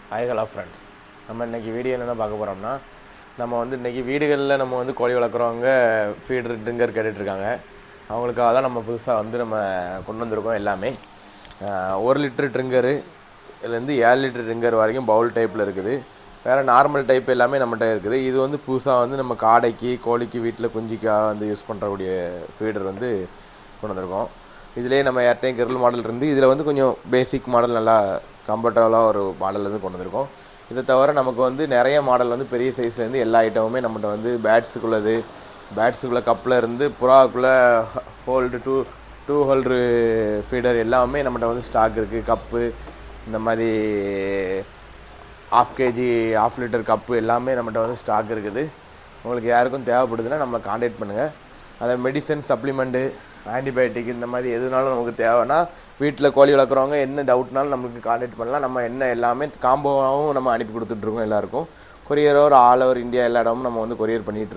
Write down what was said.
Hi hello friends. நம்ம இன்றைக்கி video என்னென்ன பார்க்க போகிறோம்னா, நம்ம வந்து இன்றைக்கி வீடுகளில் நம்ம வந்து கோழி வளர்க்குறவங்க ஃபீடர் ட்ரிங்கர் கேட்டுட்ருக்காங்க. அவங்களுக்காக தான் நம்ம புதுசாக வந்து நம்ம கொண்டு வந்திருக்கோம். எல்லாமே 1 லிட்டர் ட்ரிங்கரு இதுலேருந்து 7 லிட்டர் ட்ரிங்கர் வரைக்கும் பவுல் டைப்பில் இருக்குது. வேறு நார்மல் டைப் எல்லாமே நம்மகிட்ட இருக்குது. இது வந்து புதுசாக வந்து நம்ம காடைக்கு கோழிக்கு வீட்டில் குஞ்சிக்காக வந்து யூஸ் பண்ணுறக்கூடிய ஃபீடர் வந்து கொண்டு வந்திருக்கோம். இதிலே நம்ம ஏர்டைம் கெர்ல் மாடல் இருந்து இதில் வந்து கொஞ்சம் பேசிக் மாடல் நல்லா கம்ஃபர்டபுளாக ஒரு மாடல் வந்து கொண்டு வந்திருக்கோம். இதை தவிர நமக்கு வந்து நிறைய மாடல் வந்து பெரிய சைஸ்லேருந்து எல்லா ஐட்டமுமே நம்மகிட்ட வந்து பேட்ஸுக்குள்ளே கப்பில் இருந்து புறாவுக்குள்ளே ஹோல்டு டூ ஹோல்ட்ரு ஃபீடர் எல்லாமே நம்மகிட்ட வந்து ஸ்டாக் இருக்குது. கப்பு இந்த மாதிரி 1/2 kg 1/2 லிட்டர் கப்பு எல்லாமே நம்மகிட்ட வந்து ஸ்டாக் இருக்குது. உங்களுக்கு யாருக்கும் தேவைப்படுதுன்னா நம்மளை காண்டாக்ட் பண்ணுங்கள். அதை மெடிசன் சப்ளிமெண்ட்டு ஆன்டிபயோட்டிக் இந்த மாதிரி எதுனாலும் நமக்கு தேவைன்னா வீட்டில் கோழி வளர்க்குறவங்க என்ன டவுட்னாலும் நம்மளுக்கு காண்டாக்ட் பண்ணலாம். நம்ம என்ன எல்லாமே காம்போவாகவும் நம்ம அனுப்பி கொடுத்துட்ருக்கோம் எல்லாேருக்கும். கொரியர் ஆல் ஓவர் இந்தியா எல்லா இடமும் நம்ம வந்து கொரியர் பண்ணிகிட்ருக்கோம்.